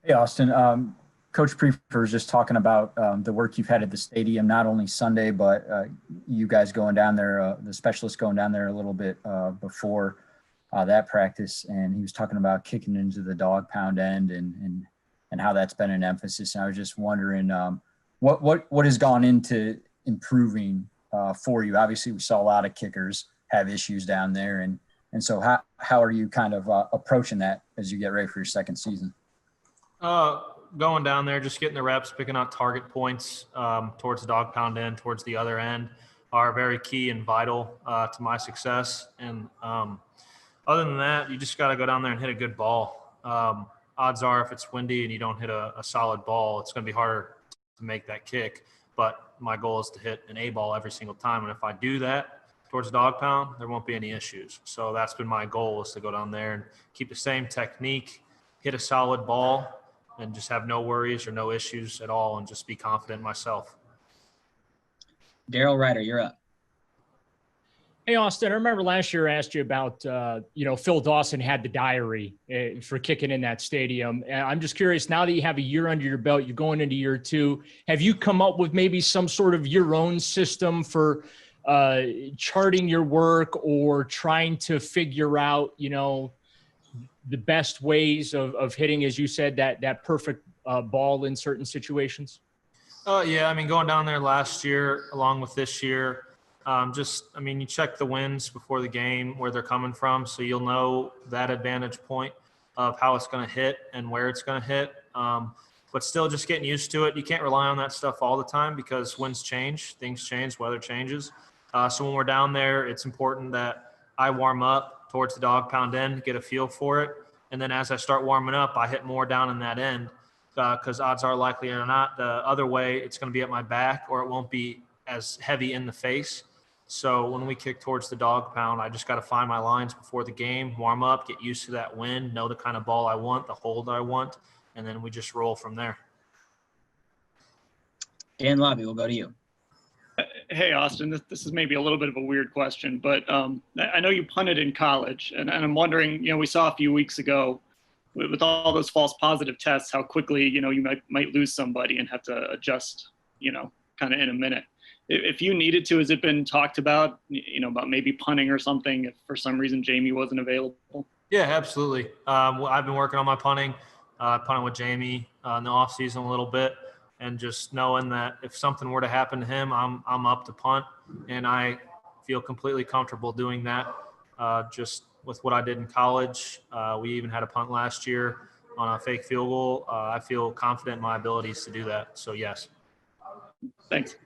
Hey, Austin. Coach Prefer is just talking about the work you've had at the stadium, not only Sunday, but you guys going down there, the specialists going down there a little bit before that practice. And he was talking about kicking into the dog pound end and how that's been an emphasis. And I was just wondering what has gone into improving for you. Obviously, we saw a lot of kickers have issues down there. And so how are you kind of approaching that as you get ready for your second season? Going down there, just getting the reps, picking out target points towards the dog pound end, towards the other end, are very key and vital to my success. And other than that, you just got to go down there and hit a good ball. Odds are, if it's windy and you don't hit a solid ball, it's going to be harder to make that kick. But my goal is to hit an A ball every single time. And if I do that towards the dog pound, there won't be any issues. So that's been my goal, is to go down there and keep the same technique, hit a solid ball, and just have no worries or no issues at all, and just be confident in myself. Daryl Ryder, you're up. Hey, Austin, I remember last year I asked you about, Phil Dawson had the diary for kicking in that stadium. And I'm just curious, now that you have a year under your belt, you're going into year two, have you come up with maybe some sort of your own system for charting your work, or trying to figure out, the best ways of hitting, as you said, that perfect ball in certain situations? Yeah, going down there last year along with this year, you check the winds before the game, where they're coming from, so you'll know that advantage point of how it's going to hit and where it's going to hit. But still just getting used to it. You can't rely on that stuff all the time, because winds change, things change, weather changes. So when we're down there, it's important that I warm up towards the dog pound end, get a feel for it. And then as I start warming up, I hit more down in that end, because odds are, likely or not, the other way, it's going to be at my back, or it won't be as heavy in the face. So when we kick towards the dog pound, I just got to find my lines before the game, warm up, get used to that wind, know the kind of ball I want, the hold I want, and then we just roll from there. Dan Lobby, we'll go to you. Hey, Austin, this is maybe a little bit of a weird question, but I know you punted in college, and I'm wondering, we saw a few weeks ago with all those false positive tests, how quickly, you might lose somebody and have to adjust, kind of in a minute. If you needed to, has it been talked about, about maybe punting or something if for some reason Jamie wasn't available? Yeah, absolutely. I've been working on my punting with Jamie in the offseason a little bit. And just knowing that if something were to happen to him, I'm up to punt, and I feel completely comfortable doing that. Just with what I did in college, we even had a punt last year on a fake field goal. I feel confident in my abilities to do that. So yes. Thanks.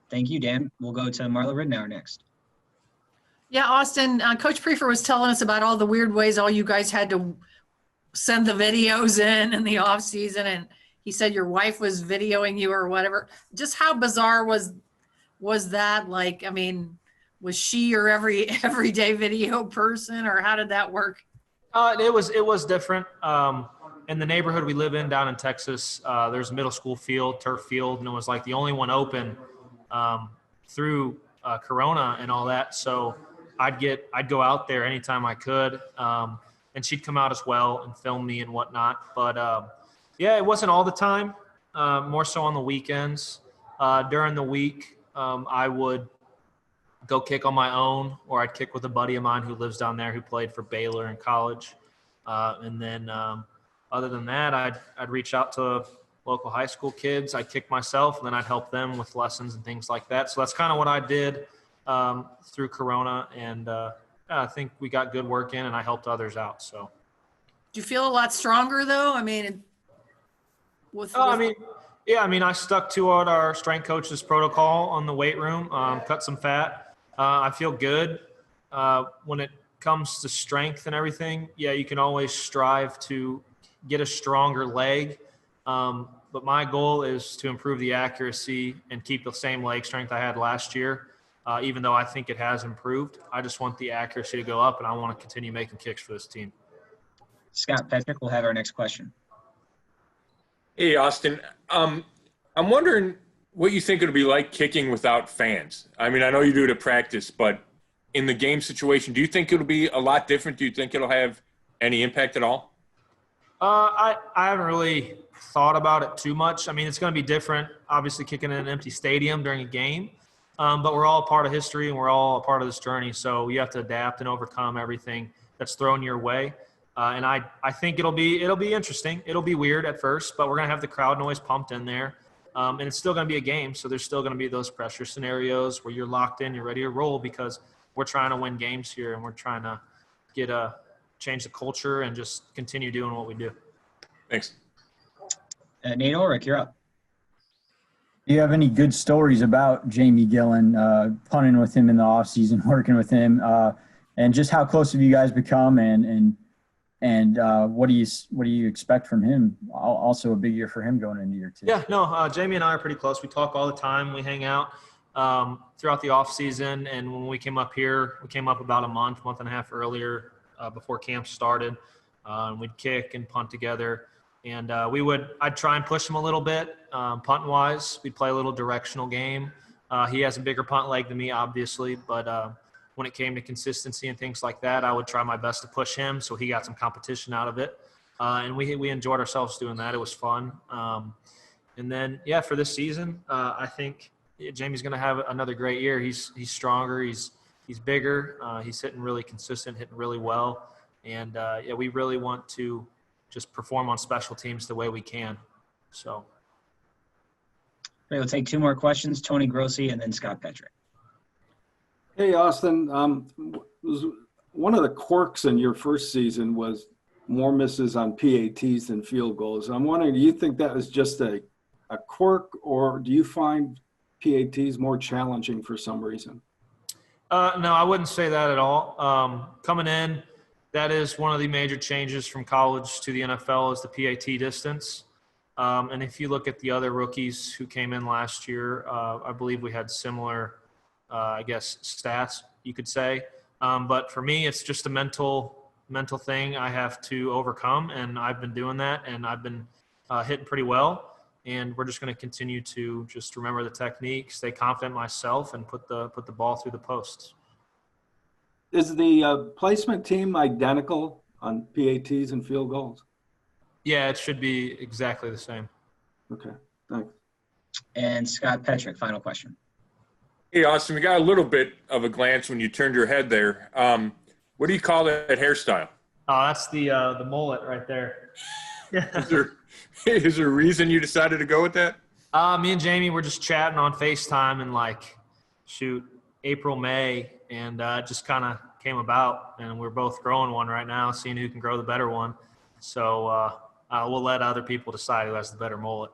Thank you, Dan. We'll go to Marla Ridnour next. Yeah, Austin, Coach Prefer was telling us about all the weird ways all you guys had to send the videos in the off season, and he said your wife was videoing you or whatever. Just how bizarre was that? Like, was she your everyday video person, or how did that work? It was different. In the neighborhood we live in down in Texas, there's a middle school field, turf field, and it was like the only one open through Corona and all that. So I'd go out there anytime I could, and she'd come out as well and film me and whatnot. But yeah, it wasn't all the time, more so on the weekends. During the week, I would go kick on my own, or I'd kick with a buddy of mine who lives down there who played for Baylor in college. And then other than that, I'd reach out to local high school kids. I'd kick myself, and then I'd help them with lessons and things like that. So that's kind of what I did through Corona. And I think we got good work in, and I helped others out. So. Do you feel a lot stronger though? I stuck to what our strength coach's protocol on the weight room, cut some fat. I feel good. When it comes to strength and everything, yeah, you can always strive to get a stronger leg. But my goal is to improve the accuracy and keep the same leg strength I had last year, even though I think it has improved. I just want the accuracy to go up, and I want to continue making kicks for this team. Scott Petrick will have our next question. Hey, Austin. I'm wondering what you think it'll be like kicking without fans. I know you do it at practice, but in the game situation, do you think it'll be a lot different? Do you think it'll have any impact at all? I haven't really thought about it too much. I mean, it's going to be different, obviously, kicking in an empty stadium during a game. But we're all a part of history and we're all a part of this journey. So you have to adapt and overcome everything that's thrown your way. And I think it'll be interesting. It'll be weird at first, but we're going to have the crowd noise pumped in there. And it's still going to be a game. So there's still going to be those pressure scenarios where you're locked in, you're ready to roll, because we're trying to win games here and we're trying to change the culture and just continue doing what we do. Thanks. Nate Ulrich, you're up. Do you have any good stories about Jamie Gillen, punting with him in the offseason, working with him, and just how close have you guys become, and what do you expect from him? Also a big year for him going into year two. Yeah, no, Jamie and I are pretty close. We talk all the time. We hang out throughout the offseason, and when we came up here, we came up about a month and a half earlier before camp started. We'd kick and punt together. And I'd try and push him a little bit, punt wise. We'd play a little directional game. He has a bigger punt leg than me, obviously, but when it came to consistency and things like that, I would try my best to push him so he got some competition out of it. And we enjoyed ourselves doing that. It was fun. And then, yeah, for this season, I think Jamie's going to have another great year. He's stronger. He's bigger. He's hitting really consistent, hitting really well. And, yeah, we really want to just perform on special teams the way we can. So. Okay, we'll take two more questions, Tony Grossi and then Scott Petrick. Hey, Austin. One of the quirks in your first season was more misses on PATs than field goals. I'm wondering, do you think that was just a quirk, or do you find PATs more challenging for some reason? No, I wouldn't say that at all. Coming in, that is one of the major changes from college to the NFL is the PAT distance. And if you look at the other rookies who came in last year, I believe we had similar, stats, you could say. But for me, it's just a mental thing I have to overcome, and I've been doing that, and I've been hitting pretty well. And we're just going to continue to just remember the technique, stay confident myself, and put the ball through the posts. Is the placement team identical on PATs and field goals? Yeah, it should be exactly the same. Okay, thanks. And Scott Petrick, final question. Hey, Austin, we got a little bit of a glance when you turned your head there. What do you call that hairstyle? Oh, that's the mullet right there. Is there a reason you decided to go with that? Me and Jamie were just chatting on FaceTime in April, May, and it just kind of came about. And we're both growing one right now, seeing who can grow the better one. So we'll let other people decide who has the better mullet.